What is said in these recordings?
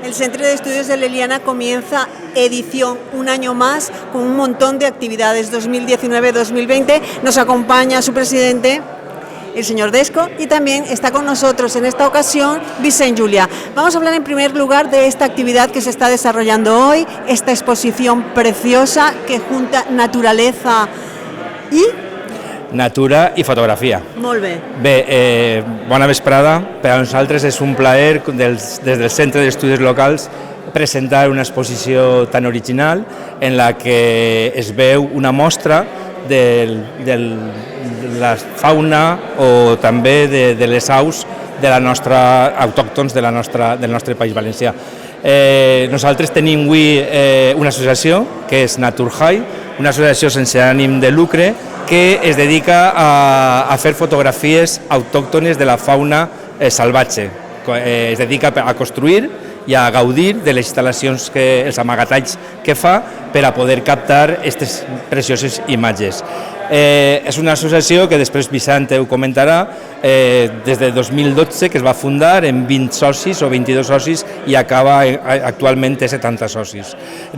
El Centro de Estudios de Leliana comienza edición un año más con un montón de actividades 2019-2020. Nos acompaña su presidente, el señor Desco, y también está con nosotros en esta ocasión Vicent Julià. Vamos a hablar en primer lugar de esta actividad que se está desarrollando hoy, esta exposición preciosa que junta naturaleza i... Natura i fotografia. Molt bé. Bé, bona vesprada. Per a nosaltres és un plaer des del Centre d'Estudis Locals presentar una exposició tan original en la que es veu una mostra de la fauna o també de les aus autòctons del nostre País Valencià. Nosaltres tenim avui una associació que és Naturhide, una associació sense ànim de lucre que es dedica a fer fotografies autòctones de la fauna salvatge. Es dedica a construir i a gaudir de les instal·lacions, els amagatalls que fa per a poder captar aquestes precioses imatges. És una associació que després Vicent ho comentarà, des de 2012 que es va fundar amb 20 socis o 22 socis i acaba actualment té 70 socis.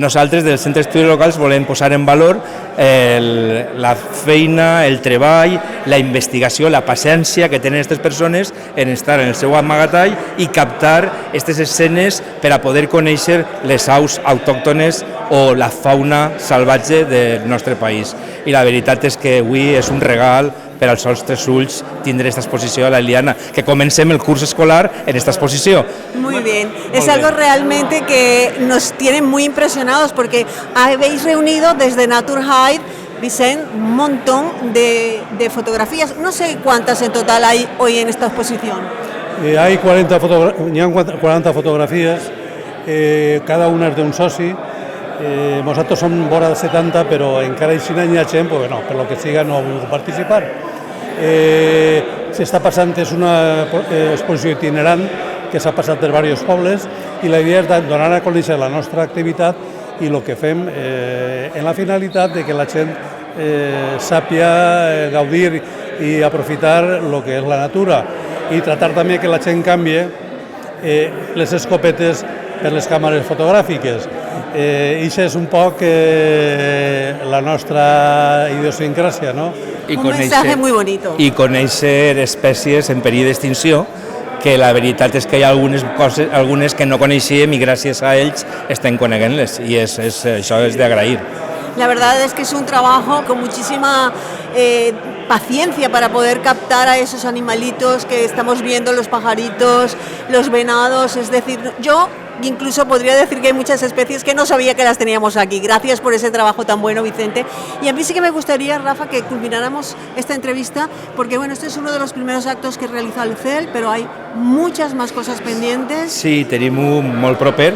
Nosaltres del Centre d'Estudis Locals volem posar en valor la feina, el treball, la investigació, la paciència que tenen aquestes persones en estar en el seu amagatall i captar aquestes escenes per a poder conèixer les aus autòctones o la fauna salvatge del nostre país. I la veritat és que avui és un regal per als nostres ulls tindre esta exposició a la Leliana, que comencem el curs escolar en esta exposició. Muy bien, es algo realmente que nos tiene muy impresionados porque habéis reunido desde Naturhide, Vicent, un montón de fotografías. No sé cuántas en total hay hoy en esta exposición. Hay 40 fotografías, cada una es de un soci. Nosaltres som vora de 70, però encara així n'hi ha gent, perquè no, per lo que siga no ha volgut participar. S'està passant, és una exposició itinerant que s'ha passat per diversos pobles i la idea és donar a conèixer la nostra activitat i el que fem en la finalitat de que la gent sàpia gaudir i aprofitar el que és la natura i tratar també que la gent canvie les escopetes per les càmeres fotogràfiques. I això és un poc la nostra idiosincràsia, no? Un mensaje muy bonito. I conèixer espècies en perill d'extinció, que la veritat és que hi ha algunes que no coneixíem i gràcies a ells estem coneguent-les, i això és d'agrair. La verdad es que es un trabajo con muchísima paciencia para poder captar a esos animalitos que estamos viendo, los pajaritos, los venados, es decir, yo incluso podría decir que hay muchas especies que no sabía que las teníamos aquí. Gracias por ese trabajo tan bueno, Vicente. Y a mí sí que me gustaría, Rafa, que culmináramos esta entrevista, porque bueno, este es uno de los primeros actos que realiza el CEL, pero hay muchas más cosas pendientes. Sí, tenim un molt proper,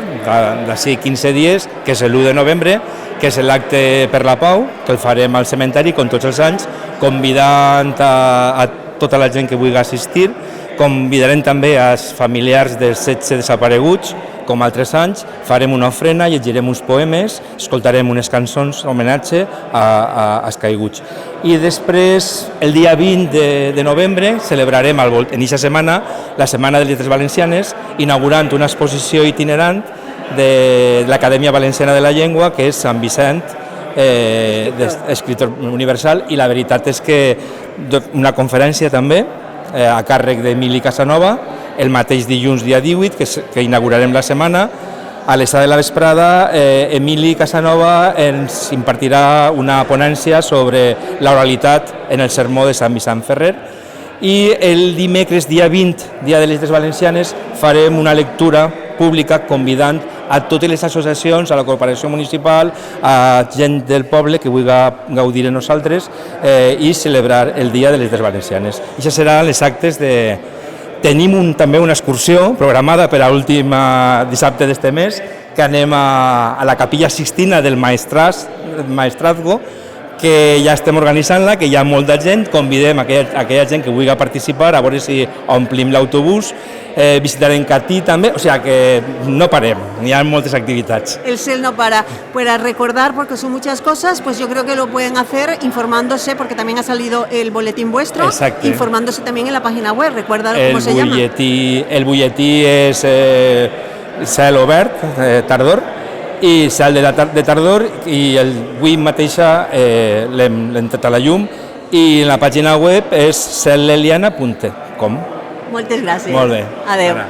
d'ací 15 dies, que és l'1 de novembre, que és l'acte per la Pau, que el farem al cementeri, com tots els anys, convidant a tota la gent que vulgui assistir. Convidarem també als familiars dels 16 desapareguts, com altres anys, farem una ofrena, llegirem uns poemes, escoltarem unes cançons homenatge als caiguts. I després, el dia 20 de novembre, celebrarem en aquesta setmana la Setmana de Lletres Valencianes, inaugurant una exposició itinerant de l'Acadèmia Valenciana de la Llengua, que és Sant Vicent, escritor universal, i la veritat és que una conferència també, a càrrec d'Emili Casanova, el mateix dilluns, dia 18, que inaugurarem la setmana. A les 7 de la vesprada, Emili Casanova ens impartirà una ponència sobre l'oralitat en el sermó de Sant Vicent Ferrer. I el dimecres, dia 20, dia de les Lletres Valencianes, farem una lectura pública convidant a totes les associacions, a la corporació municipal, a gent del poble que vulgui gaudir amb nosaltres i celebrar el dia de les Lletres Valencianes. I això seran els actes de... Tenim també una excursió programada per a l'últim dissabte d'este mes, que anem a la Capilla Sixtina del Maestrazgo, que ja estem organitzant-la, que hi ha molta gent, convidem aquella gent que vulgui participar, a veure si omplim l'autobús, visitarem Catí també, o sea que no parem, hi ha moltes activitats. El CEL no para. Para recordar, porque son muchas cosas, pues yo creo que lo pueden hacer informándose, porque también ha salido el boletín vuestro. Exacte. Informándose también en la página web, recuerda cómo se llama. El butlletí és cel obert, tardor, i cel de tardor, i avui mateixa l'hem tret a la llum, i la pàgina web és celleliana.com. Moltes gràcies. Molt bé. Adéu. Ara.